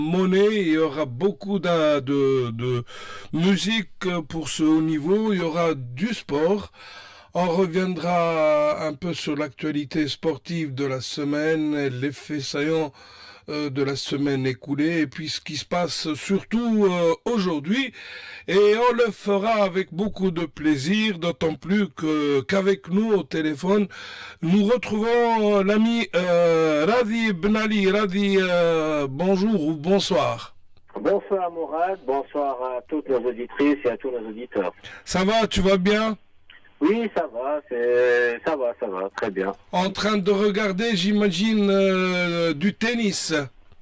monnaie, il y aura beaucoup de musique pour ce haut niveau, il y aura du sport. On reviendra un peu sur l'actualité sportive de la semaine, les faits saillants de la semaine écoulée et puis ce qui se passe surtout aujourd'hui. Et on le fera avec beaucoup de plaisir, d'autant plus qu'avec nous au téléphone, nous retrouvons l'ami Radi Benali. Radi, bonjour ou bonsoir. Bonsoir Mourad, bonsoir à toutes nos auditrices et à tous nos auditeurs. Ça va, tu vas bien? Oui, ça va, très bien. En train de regarder, j'imagine, du tennis.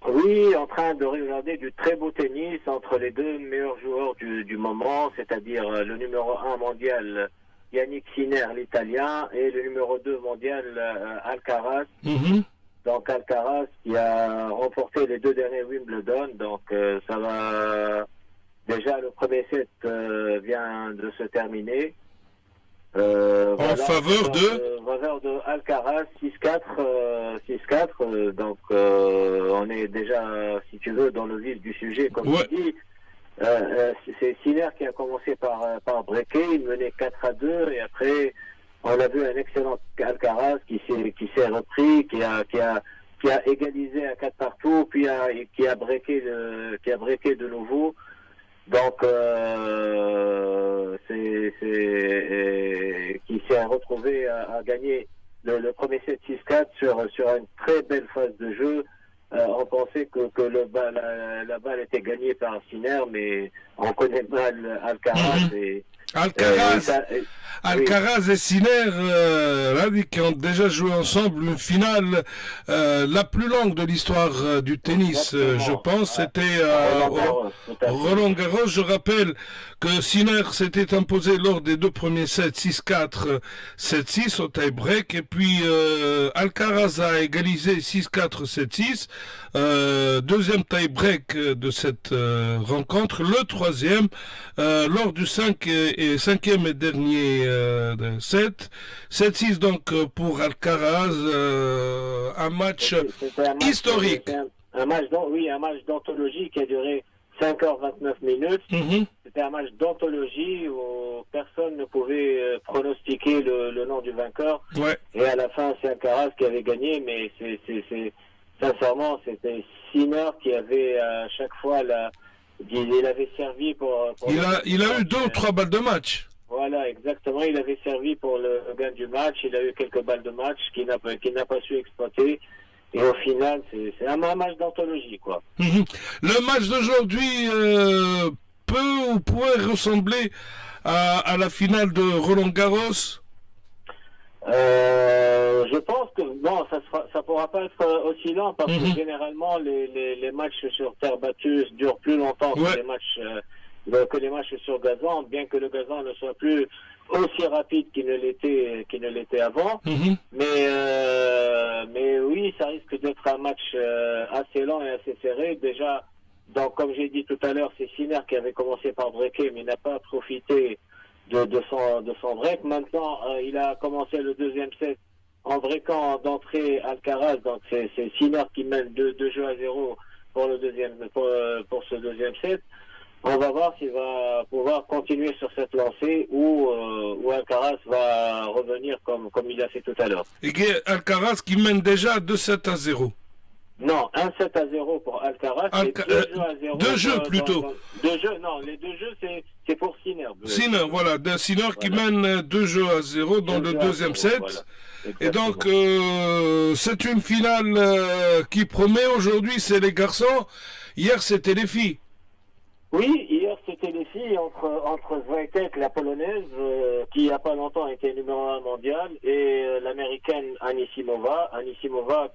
Oui, en train de regarder du très beau tennis entre les deux meilleurs joueurs du moment, c'est-à-dire le numéro 1 mondial Yannick Sinner, l'italien, et le numéro 2 mondial Alcaraz. Mhm. Donc Alcaraz qui a remporté les deux derniers Wimbledon, donc ça va... Déjà, le premier set vient de se terminer. En faveur de Alcaraz 6-4, 6-4. Donc on est déjà, si tu veux, dans le vif du sujet, comme ouais. tu dis. C'est Sinner qui a commencé par breaker, il menait 4-2 et après on a vu un excellent Alcaraz qui s'est repris, qui a égalisé à 4 partout, puis qui a breaké de nouveau. Donc, qui s'est retrouvé à gagner le premier set 6-4 sur une très belle phase de jeu. On pensait que la balle était gagnée par Sinner, mais on connaît mal Alcaraz. Alcaraz et Sinner, qui ont déjà joué ensemble une finale la plus longue de l'histoire du tennis, je pense. C'était Roland Garros. Je rappelle que Sinner s'était imposé lors des deux premiers sets 6-4, 7-6 au tie-break. Et puis Alcaraz a égalisé 6-4, 7-6. Deuxième tie-break de cette rencontre. Le troisième, lors du cinquième et dernier set. 7-6 donc pour Alcaraz. Un match historique. Un match d'anthologie qui a duré 5h29 minutes. Mm-hmm. C'était un match d'anthologie où personne ne pouvait pronostiquer le nom du vainqueur. Ouais. Et à la fin, c'est Alcaraz qui avait gagné, mais sincèrement, c'était Sinner qui avait à chaque fois il avait servi pour il a eu 2 ou 3 balles de match. Voilà, exactement. Il avait servi pour le gain du match. Il a eu quelques balles de match qu'il n'a pas su exploiter. Et au final, c'est un match d'anthologie, quoi. Mm-hmm. Le match d'aujourd'hui peut ou pourrait ressembler à la finale de Roland Garros. Je pense que ça pourra pas être aussi lent parce que généralement les matchs sur terre battue durent plus longtemps que les matchs sur gazon, bien que le gazon ne soit plus aussi rapide qu'il ne l'était avant. Mm-hmm. Mais oui, ça risque d'être un match assez lent et assez serré. Déjà, donc comme j'ai dit tout à l'heure, c'est Sinner qui avait commencé par breaker, mais il n'a pas profité de son break. Maintenant, il a commencé le deuxième set en breakant d'entrée Alcaraz. Donc c'est Sinner qui mène 2-0 pour ce deuxième set. On va voir s'il va pouvoir continuer sur cette lancée ou Alcaraz va revenir comme il a fait tout à l'heure. Et Alcaraz qui mène déjà 2-7-0. Non, 1-7-0 pour Alcaraz et 2-0. 2 jeux plutôt. 2 jeux, non, les 2 jeux c'est pour Sinner. Sinner, voilà, Sinner qui mène 2-0 dans le deuxième set. Voilà. Et donc, c'est une finale qui promet. Aujourd'hui, c'est les garçons. Hier, c'était les filles. Oui, hier c'était les filles entre Swiatek, la polonaise, qui il n'y a pas longtemps était numéro 1 mondial, et l'américaine Anisimova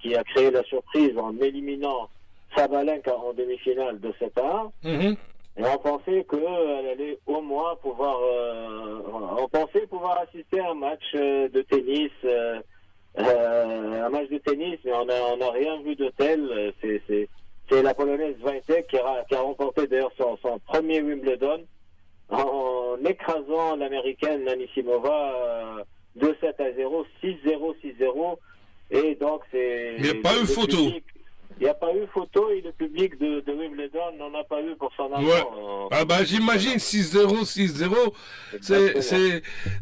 qui a créé la surprise en éliminant Sabalenka en demi-finale de 7-1. Mm-hmm. Et on pensait qu'elle allait au moins pouvoir assister à un match de tennis, mais on n'a rien vu de tel. C'est la polonaise Swiatek qui a remporté d'ailleurs son premier Wimbledon en écrasant l'américaine Anisimova 2-7-0, 6-0, 6-0. Et donc c'est... Il n'y a pas eu photo. Il n'y a pas eu photo et le public de Wimbledon n'en a pas eu pour son argent. Ouais. Ah bah j'imagine 6-0, 6-0,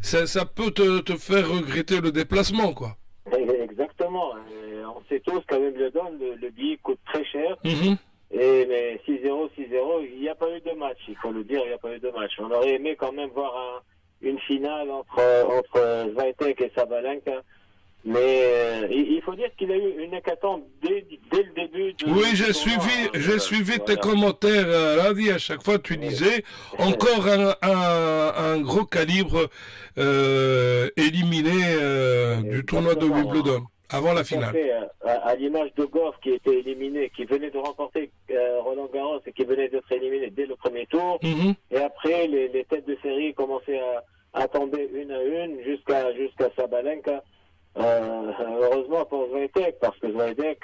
ça peut te faire regretter le déplacement, quoi. Exactement. Et on sait tous qu'à Wimbledon, le billet coûte très cher. Mhm. Mais 6-0, 6-0, il n'y a pas eu de match, il faut le dire, il n'y a pas eu de match. On aurait aimé quand même voir une finale entre Swiatek et Sabalenka. Mais il faut dire qu'il a eu une hécatombe dès le début. Oui, j'ai suivi tes commentaires, Radi. À chaque fois, tu disais encore un gros calibre éliminé du tournoi de Wimbledon avant la finale. À l'image de Goff qui était éliminé, qui venait de remporter Roland Garros et qui venait d'être éliminé dès le premier tour. Mhm. Et après, les têtes de série commençaient à tomber une à une jusqu'à Sabalenka. Heureusement pour Swiatek, parce que Swiatek,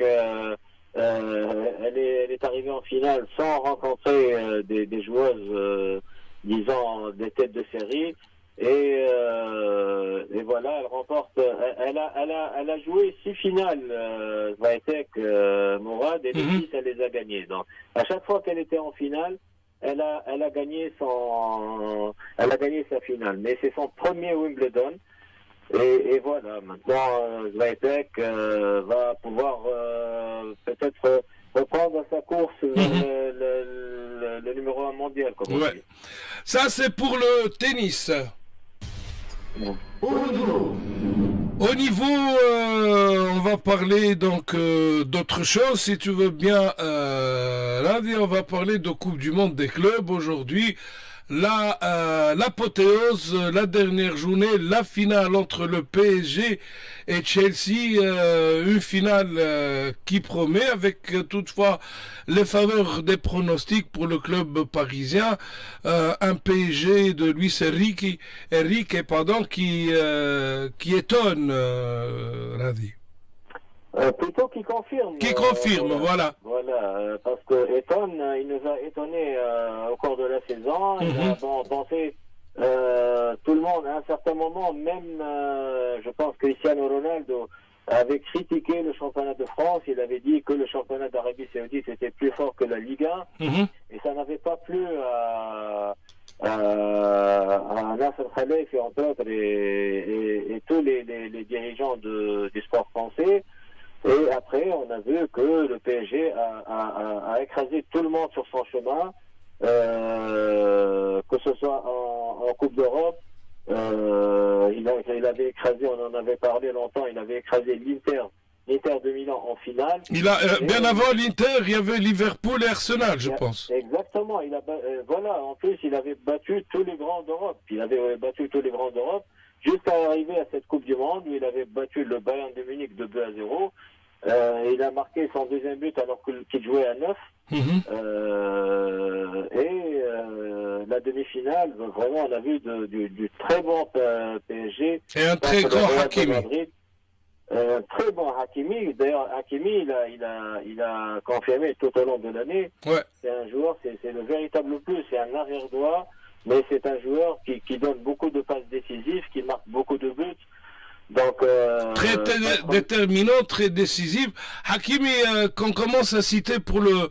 elle est arrivée en finale sans rencontrer des joueuses, disons, des têtes de série. Et voilà, elle remporte. Elle a joué 6 finales, Swiatek, Mourad, et les 6, elle les a gagnées. Donc, à chaque fois qu'elle était en finale, elle a gagné sa finale. Mais c'est son premier Wimbledon. Et voilà, maintenant, Swiatek va pouvoir peut-être reprendre sa course le numéro 1 mondial. Comme on dit. Ça, c'est pour le tennis. Au niveau, on va parler donc d'autre chose, si tu veux bien, Radi, on va parler de Coupe du Monde des clubs aujourd'hui. L'apothéose, la dernière journée, la finale entre le PSG et Chelsea, une finale qui promet avec toutefois les faveurs des pronostics pour le club parisien, un PSG de Luis Enrique qui étonne, Radi. Plutôt qui confirme. Qui confirme, voilà. Voilà, parce que Eton, il nous a étonnés au cours de la saison. Il a pensé, tout le monde, à un certain moment, même, je pense, Cristiano Ronaldo avait critiqué le championnat de France. Il avait dit que le championnat d'Arabie Saoudite était plus fort que la Ligue 1. Et ça n'avait pas plu à Nasser Khelaifi, entre autres, et tous les dirigeants du sport français. Et après, on a vu que le PSG a écrasé tout le monde sur son chemin, que ce soit en Coupe d'Europe. Il avait écrasé, on en avait parlé longtemps, il avait écrasé l'Inter de Milan en finale. Bien avant l'Inter, il y avait Liverpool et Arsenal, je pense. Exactement. Voilà, en plus, il avait battu tous les grands d'Europe. Jusqu'à arriver à cette Coupe du Monde où il avait battu le Bayern de Munich de 2-0. Il a marqué son deuxième but alors qu'il jouait à 9. La demi-finale, vraiment, on a vu du très bon PSG. Et un très grand Hakimi. Un très bon Hakimi. D'ailleurs, Hakimi, il a confirmé tout au long de l'année. Ouais. C'est un joueur, c'est le véritable plus. C'est un arrière-droit. Mais c'est un joueur qui donne beaucoup de passes décisives, qui marque beaucoup de buts. Donc, très déterminant, très décisif. Hakimi, qu'on commence à citer pour le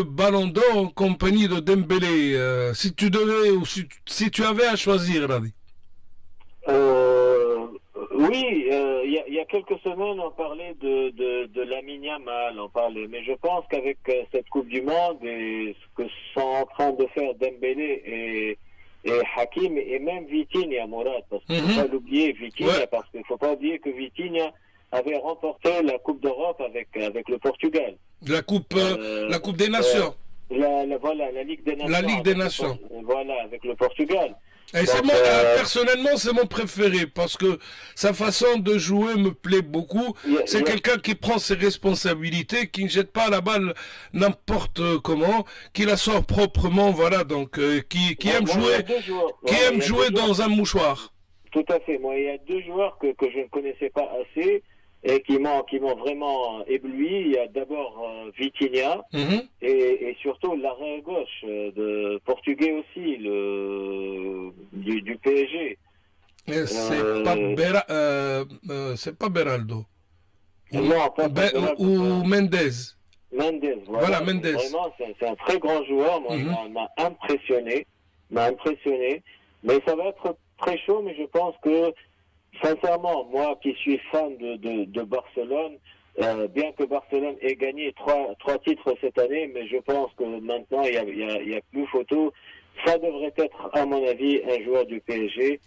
Ballon d'Or en compagnie de Dembélé, si tu devais ou si tu avais à choisir, Radi. Oui, il y a quelques semaines, on parlait de Lamine Yamal, mais je pense qu'avec cette Coupe du Monde et ce que sont en train de faire Dembélé et Hakim et même Vitinha, Mourad, parce qu'il ne faut pas l'oublier, Vitinha, parce qu'il ne faut pas oublier que Vitinha avait remporté la Coupe d'Europe avec le Portugal. La Coupe des Nations. Voilà, la Ligue des Nations. La Ligue des Nations. Voilà, avec le Portugal. Et personnellement, c'est mon préféré parce que sa façon de jouer me plaît beaucoup. C'est quelqu'un qui prend ses responsabilités, qui ne jette pas la balle n'importe comment, qui la sort proprement, voilà, donc qui aime jouer dans un mouchoir. Tout à fait. Moi, il y a deux joueurs que je ne connaissais pas assez et qui m'ont vraiment ébloui. Il y a d'abord Vitinha et surtout l'arrière gauche de portugais aussi, du PSG. C'est pas Beraldo. Non, pas ou Mendes. Mendes, Voilà, Mendes. Vraiment, c'est un très grand joueur. Moi, il m'a impressionné. Mais ça va être très chaud, mais je pense que, sincèrement, moi qui suis fan de Barcelone, bien que Barcelone ait gagné trois titres cette année, mais je pense que maintenant, il y a plus photo. Ça devrait être, à mon avis, un joueur du PSG.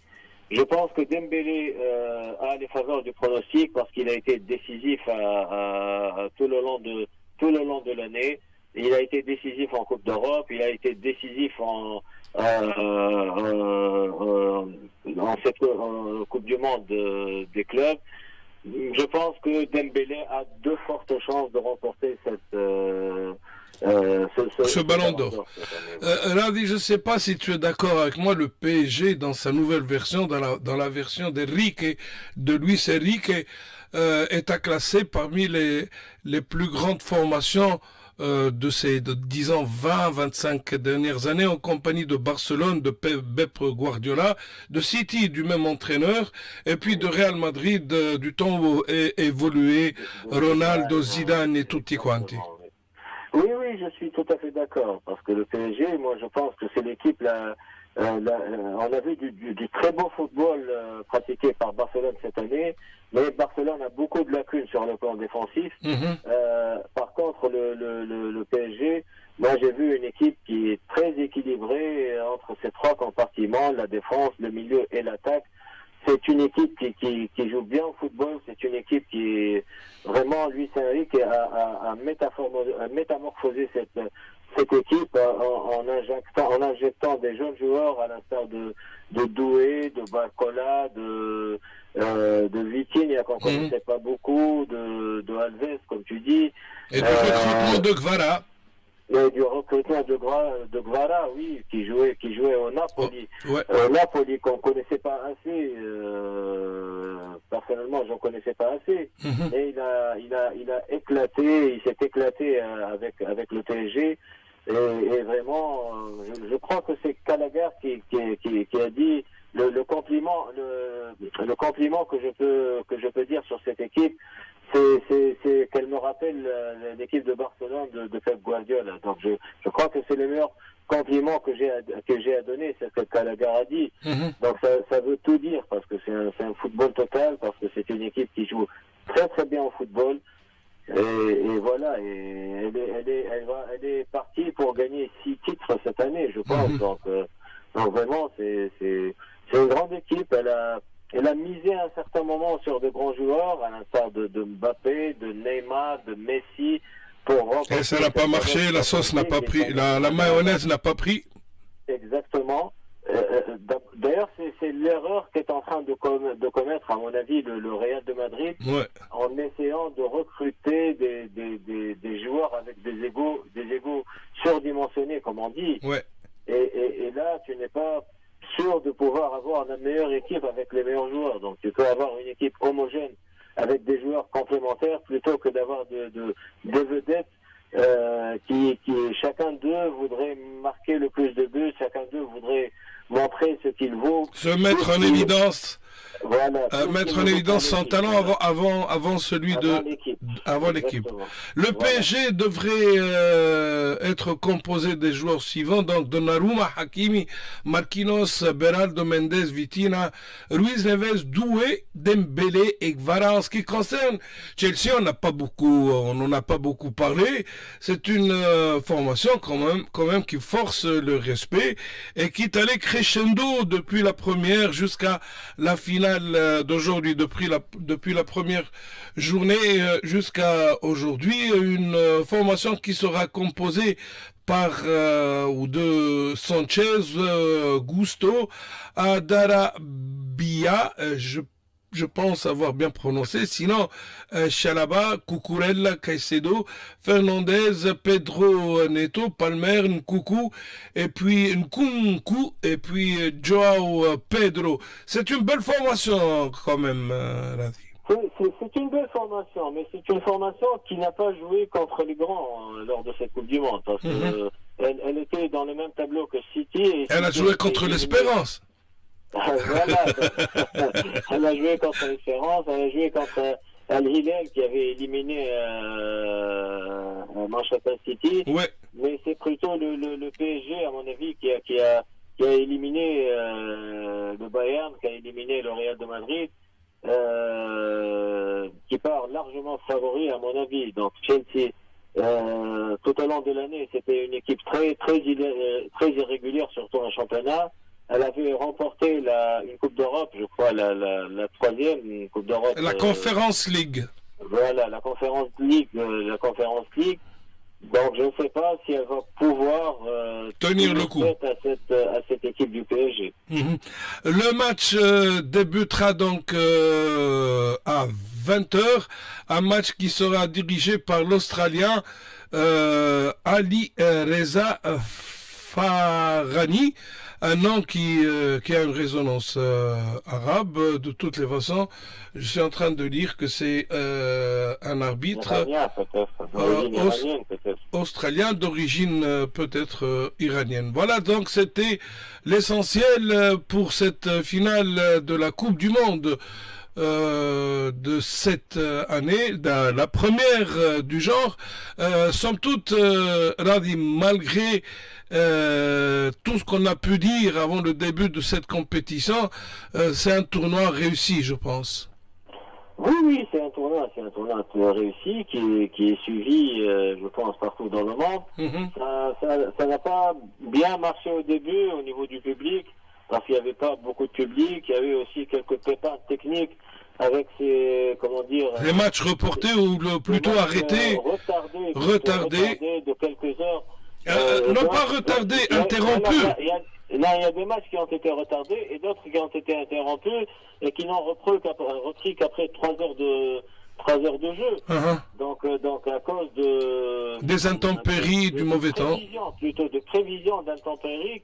Je pense que Dembélé a les faveurs du pronostic parce qu'il a été décisif à tout le long de l'année. Il a été décisif en Coupe d'Europe, il a été décisif en cette Coupe du Monde des clubs. Je pense que Dembélé a de fortes chances de remporter ce ballon d'or. Radi, je ne sais pas si tu es d'accord avec moi, le PSG dans sa nouvelle version, dans la version de Luis Enrique, est à classer parmi les plus grandes formations de ces, disons, 20-25 dernières années en compagnie de Barcelone, de Pep Guardiola, de City, du même entraîneur, et puis de Real Madrid, du temps où évolué Ronaldo, Zidane et tutti quanti. Oui, je suis tout à fait d'accord, parce que le PSG, moi je pense que c'est l'équipe, on a vu du très beau football pratiqué par Barcelone cette année, mais Barcelone a beaucoup de lacunes sur le plan défensif. Par contre, le PSG, moi j'ai vu une équipe qui est très équilibrée entre ces trois compartiments, la défense, le milieu et l'attaque. C'est une équipe qui joue bien au football, c'est une équipe qui est vraiment, Luis Enrique a métamorphosé cette équipe en injectant des jeunes joueurs à l'instar de Doué, de Barcola, de Vitinha qu'on ne connaissait pas beaucoup, de Alves, comme tu dis. Et du recrutement de Kvara. Et du recrutement de Kvara, oui, qui jouait au Napoli. Au Napoli, qu'on ne connaissait pas assez. Personnellement, je ne connaissais pas assez. Et il a éclaté, il s'est éclaté avec le PSG. Et vraiment, je crois que c'est Gallagher qui a dit le compliment que je peux dire sur cette équipe, c'est qu'elle me rappelle l'équipe de Barcelone de Pep Guardiola. Donc je crois que c'est le meilleur compliment que j'ai à donner, c'est ce que Gallagher a dit. Donc ça veut tout dire, parce que c'est un football total, parce que c'est une équipe qui joue très très bien au football. Et voilà, et elle est partie pour gagner 6 titres cette année, je pense. Donc vraiment, c'est une grande équipe. Elle a misé à un certain moment sur de grands joueurs, à l'instar de Mbappé, de Neymar, de Messi, et ça n'a pas marché, la sauce n'a pas pris, la mayonnaise n'a pas pris. Exactement. D'ailleurs, c'est l'erreur qu'est en train de commettre, à mon avis, le Real de Madrid, en essayant de recruter des joueurs avec des égos surdimensionnés, comme on dit. Et là, tu n'es pas sûr de pouvoir avoir la meilleure équipe avec les meilleurs joueurs. Donc, tu peux avoir une équipe homogène avec des joueurs complémentaires plutôt que d'avoir des vedettes qui chacun d'eux voudrait marquer le plus de buts, chacun d'eux voudrait montrer ce qu'il vaut. Se mettre en évidence. Voilà, mettre en évidence son talent avant celui avant l'équipe. Le PSG devrait être composé des joueurs suivants, donc Donnarumma, Hakimi, Marquinhos, Beraldo, Mendes, Vitinha, Ruiz Neves, Doué, Dembélé et Kvara. En ce qui concerne Chelsea, on n'en a pas beaucoup parlé. C'est une formation quand même qui force le respect et qui est allée crescendo depuis la première jusqu'à la finale d'aujourd'hui, depuis la première journée jusqu'à aujourd'hui, une formation qui sera composée par ou de Sanchez, Gusto, Adarabia, je pense avoir bien prononcé, sinon Chalaba, Cucurella, Caicedo, Fernandez, Pedro Neto, Palmer, Nkunku, et puis Nkunku, et puis Joao Pedro. C'est une belle formation quand même, Radi. C'est une belle formation, mais c'est une formation qui n'a pas joué contre les grands lors de cette Coupe du Monde, parce que elle était dans le même tableau que City. Et elle a joué contre l'Espérance. Voilà, elle a joué contre l'Espérance, elle a joué contre Al Hilal qui avait éliminé Manchester City. Ouais. Mais c'est plutôt le PSG, à mon avis, qui a éliminé le Bayern, qui a éliminé le Real de Madrid, qui part largement favori, à mon avis. Donc Chelsea, tout au long de l'année, c'était une équipe très irrégulière, surtout en championnat. Elle avait remporté une Coupe d'Europe, je crois, la troisième Coupe d'Europe. La Conference League. Voilà, la Conference League. Donc je ne sais pas si elle va pouvoir tenir le coup à cette équipe du PSG. Le match débutera donc à 20h, un match qui sera dirigé par l'Australien Ali Reza Farhani, un nom qui a une résonance arabe. De toutes les façons, je suis en train de lire que c'est un arbitre australien d'origine peut-être iranienne. Voilà, donc c'était l'essentiel pour cette finale de la Coupe du Monde de cette année, la première du genre. Somme toute, Radi, malgré tout ce qu'on a pu dire avant le début de cette compétition, c'est un tournoi réussi, je pense. Oui, c'est un tournoi réussi qui est suivi, je pense, partout dans le monde. Ça n'a pas bien marché au début au niveau du public, parce qu'il n'y avait pas beaucoup de public. Il y avait aussi quelques pépins techniques avec ces, les matchs reportés ou plutôt arrêtés, retardés de quelques heures. Non pas retardés, interrompus. Il y a des matchs qui ont été retardés et d'autres qui ont été interrompus et qui n'ont repris qu'après 3 heures de jeu. Donc à cause des intempéries, du mauvais temps. Plutôt de prévisions d'intempéries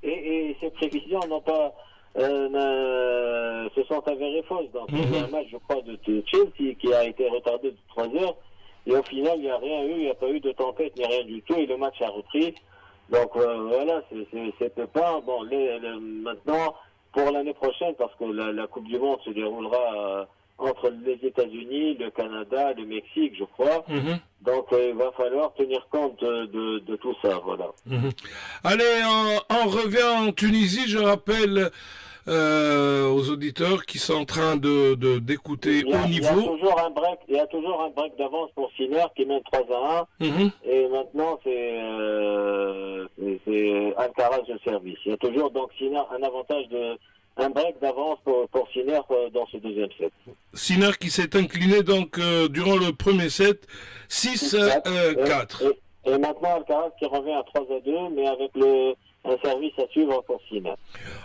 et ces prévisions n'ont pas se sont avérées fausses. Donc il y a un match, je crois, de Chelsea qui a été retardé de 3 heures et au final il n'y a rien eu, il n'y a pas eu de tempête ni rien du tout et le match a repris. Donc voilà, c'était pas bon. Maintenant, pour l'année prochaine, parce que la Coupe du Monde se déroulera entre les États-Unis, le Canada, le Mexique, je crois. Donc il va falloir tenir compte de tout ça, voilà. Allez, on revient en Tunisie. Je rappelle aux auditeurs qui sont en train d'écouter au niveau. Il y a toujours un break d'avance pour Sinner qui mène 3-1. Et maintenant c'est Alcaraz de service. Il y a toujours donc Sinner un avantage un break d'avance pour Sinner dans ce deuxième set. Sinner qui s'est incliné donc durant le premier set 6-4. Et maintenant Alcaraz qui revient à 3-2, mais avec un service à suivre pour Sinner.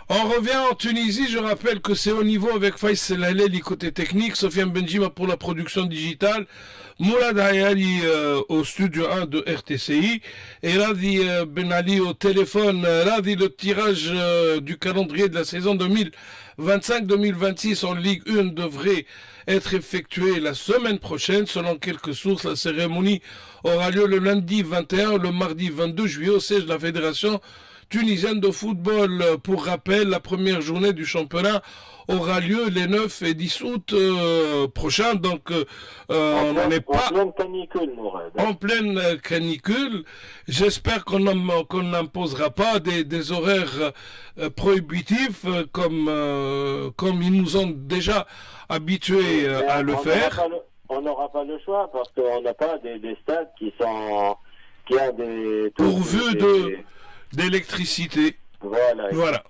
On revient en Tunisie, je rappelle que c'est au niveau avec Faisal Haleli côté technique, Sofiane Benjima pour la production digitale, Mourad Hayali au studio 1 de RTCI et Radi Ben Ali au téléphone. Radi, le tirage du calendrier de la saison 2025-2026 en Ligue 1 devrait être effectué la semaine prochaine. Selon quelques sources, la cérémonie aura lieu le lundi 21 le mardi 22 juillet au siège de la Fédération tunisienne de football. Pour rappel, la première journée du championnat aura lieu les 9 et 10 août prochains. Donc, on n'en est pas en pleine canicule, Mourad. En pleine canicule. J'espère qu'on n'imposera pas des horaires prohibitifs comme ils nous ont déjà habitués à le faire. On n'aura pas le choix parce qu'on n'a pas des stades qui ont des pourvus d'électricité. Voilà.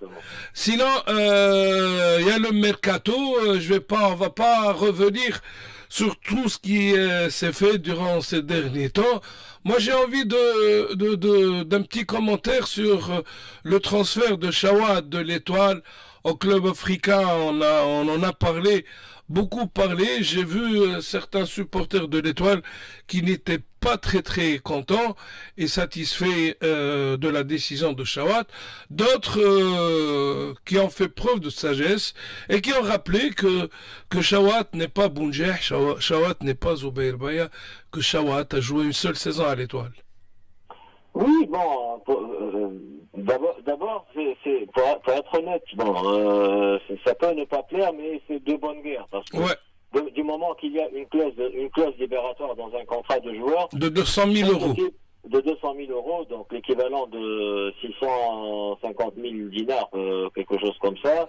Sinon, il y a le mercato. On va pas revenir sur tout ce qui s'est fait durant ces derniers temps. Moi, j'ai envie d'un petit commentaire sur le transfert de Chawad de l'Étoile au club africain. On en a beaucoup parlé. J'ai vu certains supporters de l'Étoile qui n'étaient pas très contents et satisfaits de la décision de Chawad. D'autres qui ont fait preuve de sagesse et qui ont rappelé que Chawad n'est pas Bounjeh, Chawad n'est pas Zoubair Baya, que Chawad a joué une seule saison à l'Étoile. Oui, bon, d'abord, pour être honnête, bon, ça peut ne pas plaire, mais c'est de bonne guerre, parce que du moment qu'il y a une clause libératoire dans un contrat de joueur. De 200 000 euros. De 200 000 euros, donc l'équivalent de 650 000 dinars, quelque chose comme ça.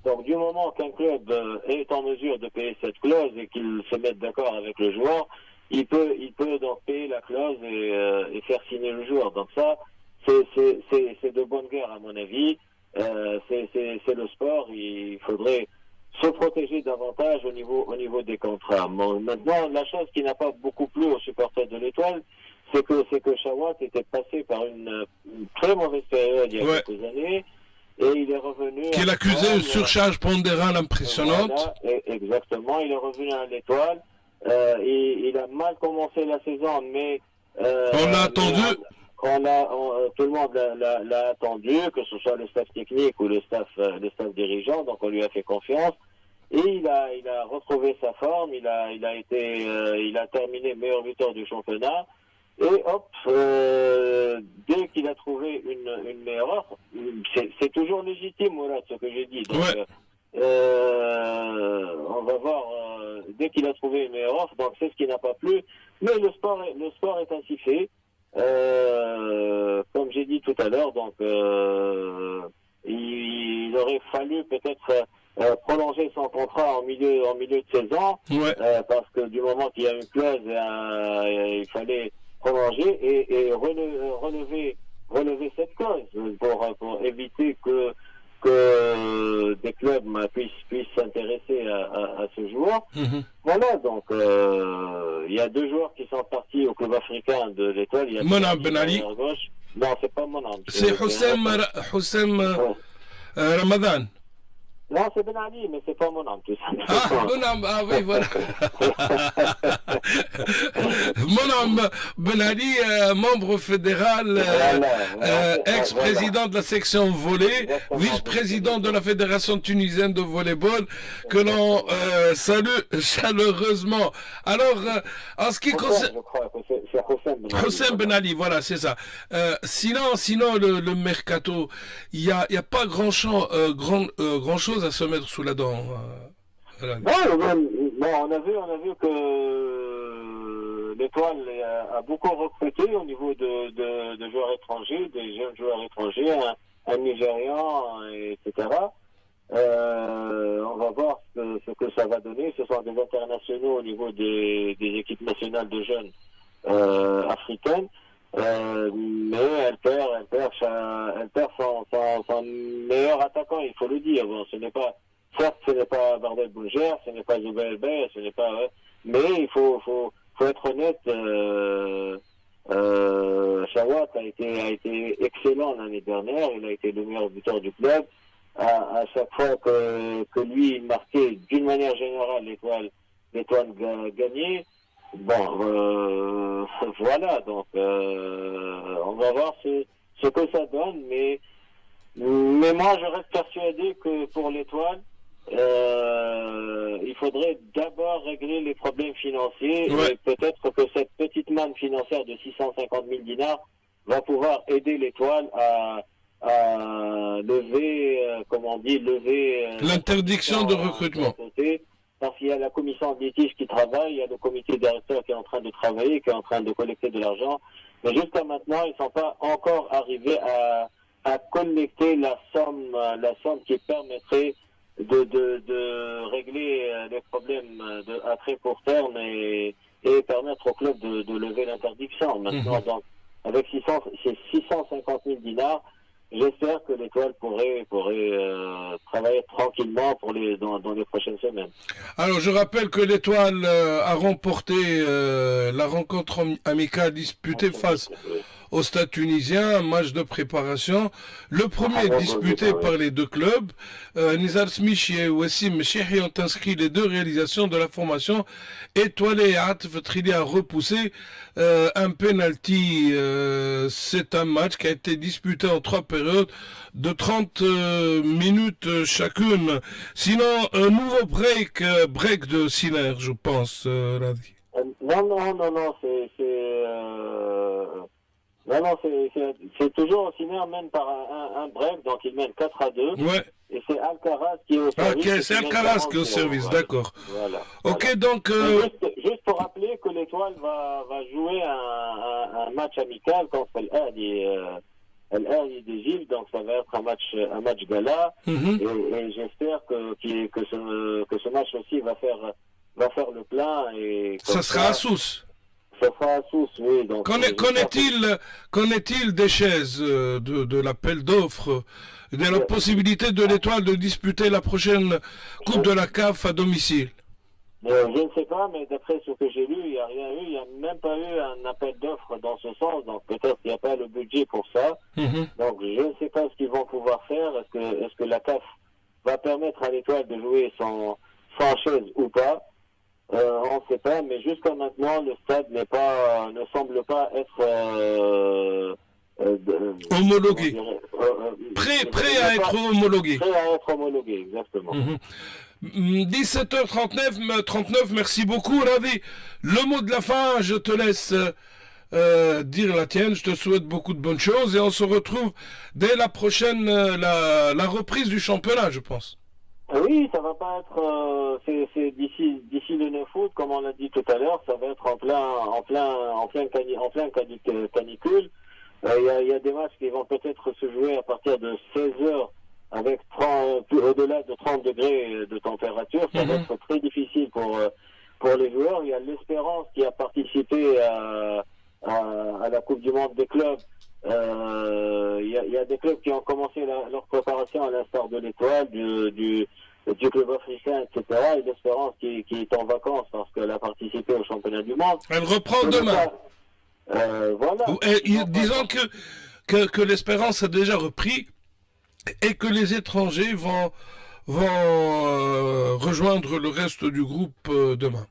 Donc du moment qu'un club est en mesure de payer cette clause et qu'il se mette d'accord avec le joueur, il peut donc payer la clause et faire signer le joueur. Donc ça, c'est de bonne guerre à mon avis. C'est le sport. Il faudrait se protéger davantage au niveau des contrats. Maintenant, la chose qui n'a pas beaucoup plu aux supporters de l'Étoile, c'est que Chawat était passé par une très mauvaise période il y a quelques années, et il est revenu... Qu'il accusait une surcharge pondérale impressionnante. Voilà, exactement, il est revenu à l'Étoile. Il a mal commencé la saison, mais... on l'a attendu. Tout le monde l'a attendu, que ce soit le staff technique ou le staff dirigeant, donc on lui a fait confiance. Et il a retrouvé sa forme, il a terminé meilleur buteur du championnat. Et hop, dès qu'il a trouvé une meilleure offre, c'est toujours légitime, voilà, ce que j'ai dit. Donc, on va voir, dès qu'il a trouvé une meilleure offre, donc c'est ce qui n'a pas plu. Mais le sport est ainsi fait. Comme j'ai dit tout à l'heure, donc il aurait fallu peut-être prolonger son contrat en milieu de saison, parce que du moment qu'il y a une clause, il fallait prolonger et relever cette clause pour éviter que des clubs puissent s'intéresser à ce joueur. Voilà, donc il y a 2 joueurs qui sont partis au club africain de l'Étoile. Il y a Monam Ben Ali. Non, c'est pas Monam. C'est Houssem Ramadan. Non, c'est Ben Ali, mais c'est pas Monam, tout ça. Ah, Monam, ah oui, voilà. Monam Ben Ali, membre fédéral, ex-président de la section volley, vice-président de la Fédération tunisienne de volleyball, que l'on salue chaleureusement. Alors, en ce qui concerne... Je crois que c'est Houssem Ben Ali, voilà, c'est ça. Sinon le mercato, il y a pas grand chose à se mettre sous la dent. On a vu que l'Étoile a beaucoup recruté au niveau de joueurs étrangers, des jeunes joueurs étrangers, un Nigérian, etc. On va voir ce que ça va donner. Ce sont des internationaux au niveau des équipes nationales de jeunes africaines. Mais elle perd son meilleur attaquant, il faut le dire. Bon, ce n'est pas Bardel Boulger, ce n'est pas Zouba Elbert, ce n'est pas, mais il faut être honnête, Chawat a été excellent l'année dernière, il a été le meilleur buteur du club. À chaque fois que lui marquait, d'une manière générale, l'Étoile gagnait. Bon, voilà, donc on va voir ce que ça donne, mais moi je reste persuadé que pour l'Étoile, il faudrait d'abord régler les problèmes financiers, et peut-être que cette petite manne financière de 650 000 dinars va pouvoir aider l'Étoile à lever l'interdiction de recrutement. Parce qu'il y a la commission de litige qui travaille, il y a le comité directeur qui est en train de travailler, qui est en train de collecter de l'argent. Mais jusqu'à maintenant, ils ne sont pas encore arrivés à collecter la somme qui permettrait de régler les problèmes à très court terme et permettre au club de lever l'interdiction. Maintenant, donc, avec 650 000 dinars, j'espère que l'Étoile pourrait travailler tranquillement dans les prochaines semaines. Alors, je rappelle que l'Étoile a remporté la rencontre amicale disputée face au Stade tunisien, un match de préparation. Le premier disputé par les 2 clubs. Nizar Smichi et Wassim Chihri ont inscrit les 2 réalisations de la formation étoilée. Atef Trili a repoussé un penalty. C'est un match qui a été disputé en 3 périodes de 30 minutes chacune. Sinon, un nouveau break de Siner, je pense, Radi. Non, Non, c'est toujours Sinner mène par un break, donc il mène 4-2. Ouais. Et c'est Alcaraz qui est au service. Ok, c'est Alcaraz qui est au service, voilà. d'accord. Voilà. Ok, Voilà. donc... Juste pour rappeler que l'Étoile va jouer un match amical contre l'Ahli d'Égypte, donc ça va être un match gala. Et j'espère que ce match aussi va faire le plein. Et ça sera à Sousse. Ça sera à Sousse, oui. Qu'en est-il des chaises, de l'appel d'offres, de la possibilité de l'Étoile de disputer la prochaine Coupe de la CAF à domicile? Je ne sais pas, mais d'après ce que j'ai lu, il n'y a rien eu. Il n'y a même pas eu un appel d'offres dans ce sens. Donc peut-être qu'il n'y a pas le budget pour ça. Donc je ne sais pas ce qu'ils vont pouvoir faire. Est-ce que la CAF va permettre à l'Étoile de jouer sans chaise ou pas? On ne sait pas, mais jusqu'à maintenant, le stade ne semble pas être homologué. Prêt à être homologué. Prêt à être homologué, exactement. 17h39, merci beaucoup, Ravi. Le mot de la fin, je te laisse dire la tienne. Je te souhaite beaucoup de bonnes choses et on se retrouve dès la prochaine, la reprise du championnat, je pense. Oui, ça va pas être, c'est d'ici le 9 août, comme on l'a dit tout à l'heure, ça va être en plein canicule. Il y a des matchs qui vont peut-être se jouer à partir de 16h avec au-delà de 30 degrés de température. Ça va être très difficile pour les joueurs. Il y a l'Espérance qui a participé à la Coupe du Monde des clubs. Il y a des clubs qui ont commencé leur préparation à l'instar de l'Étoile, du club africain, etc. Et l'Espérance qui est en vacances parce qu'elle a participé au championnat du monde. Elle reprend demain. Voilà. Disons que l'Espérance a déjà repris et que les étrangers vont rejoindre le reste du groupe demain.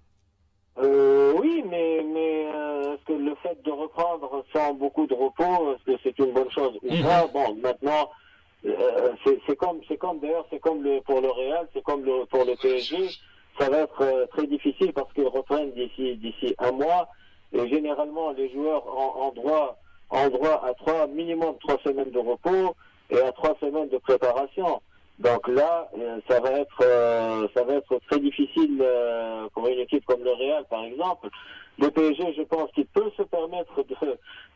Oui, mais est-ce que le fait de reprendre sans beaucoup de repos, est-ce que c'est une bonne chose ou pas? Bon, maintenant, c'est comme pour le Real, c'est comme pour le PSG, ça va être très difficile parce qu'ils reprennent d'ici un mois. Et généralement, les joueurs ont droit à minimum 3 semaines de repos et à 3 semaines de préparation. Donc là, ça va être très difficile pour une équipe comme le Real, par exemple. Le PSG, je pense qu'il peut se permettre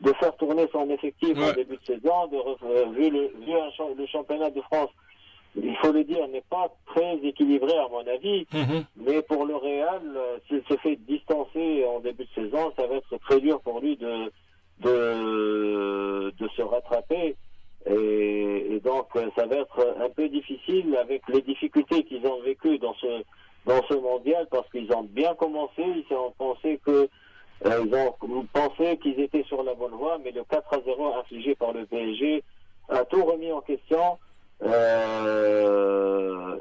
de faire tourner son effectif en début de saison. Vu le championnat de France, il faut le dire, n'est pas très équilibré à mon avis. Mais pour le Real, s'il se fait distancer en début de saison, ça va être très dur pour lui de se rattraper. Et donc, ça va être un peu difficile avec les difficultés qu'ils ont vécues dans ce mondial, parce qu'ils ont bien commencé, ils ont pensé qu'ils étaient sur la bonne voie, mais le 4-0 infligé par le PSG a tout remis en question.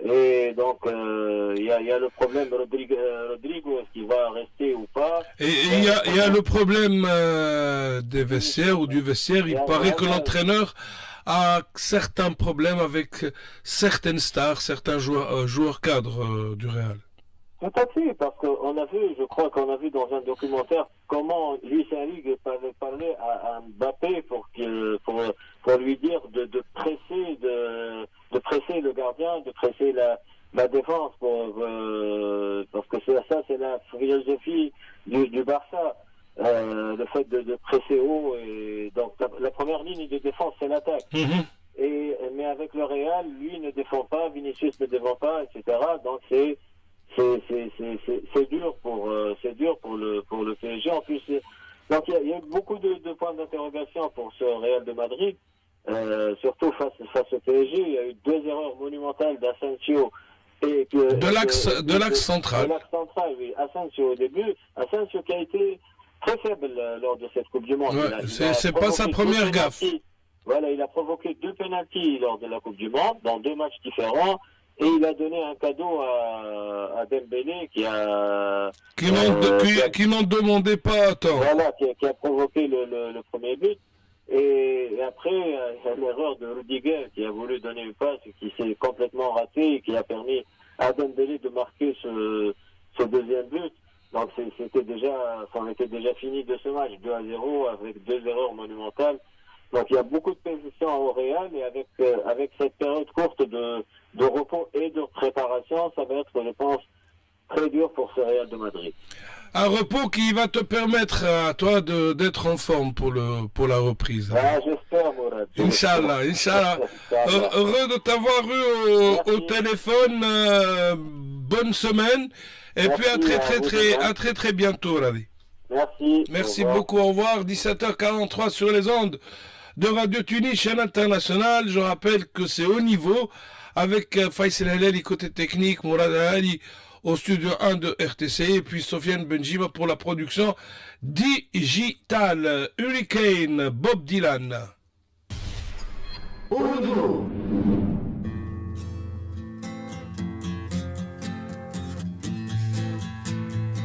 Et donc, il y a le problème Rodrigo, est-ce qu'il va rester ou pas? Et il y a le problème des vestiaires ou du vestiaire. Il paraît que l'entraîneur a certains problèmes avec certaines stars, certains joueurs cadres du Real. Tout à fait, parce je crois qu'on a vu dans un documentaire comment Luis Enrique parlait à Mbappé pour lui dire de presser le gardien, de presser la défense, parce que c'est la philosophie du Barça, le fait de presser haut. Et donc la première ligne de défense, c'est l'attaque. Mais avec le Real, lui ne défend pas, Vinicius ne défend pas, etc. Donc c'est dur pour le PSG. En plus, donc il y a eu beaucoup de points d'interrogation pour ce Real de Madrid, surtout face au PSG. Il y a eu 2 erreurs monumentales d'Asensio et de l'axe central. De l'axe central, oui. Asensio au début, Asensio qui a été très faible lors de cette Coupe du Monde. Ouais, c'est pas sa première gaffe. Voilà, il a provoqué 2 pénaltys lors de la Coupe du Monde dans 2 matchs différents. Et il a donné un cadeau à Dembélé qui n'en demandait pas tant. Voilà, qui a provoqué le premier but. Et après, il y a l'erreur de Rudiger qui a voulu donner une passe et qui s'est complètement raté et qui a permis à Dembélé de marquer ce deuxième but. Donc c'en était déjà fini de ce match, 2-0, avec 2 erreurs monumentales. Donc il y a beaucoup de positions au Real, et avec cette période courte de repos et de préparation, ça va être, je pense, très dur pour ce Real de Madrid. Un repos qui va te permettre à toi d'être en forme pour la reprise. Ah, j'espère, Mourad. Inch'Allah, Inch'Allah. Heureux de t'avoir eu au téléphone. Bonne semaine. Et Merci, puis à très bientôt, Radi. Merci. Merci beaucoup, au revoir. 17h43 sur les ondes de Radio Tunis, chaîne internationale. Je rappelle que c'est haut niveau avec Faisal Halali côté technique, Mourad Ali au studio 1 de RTC, et puis Sofiane Benjima pour la production digitale. Hurricane, Bob Dylan. Haut niveau.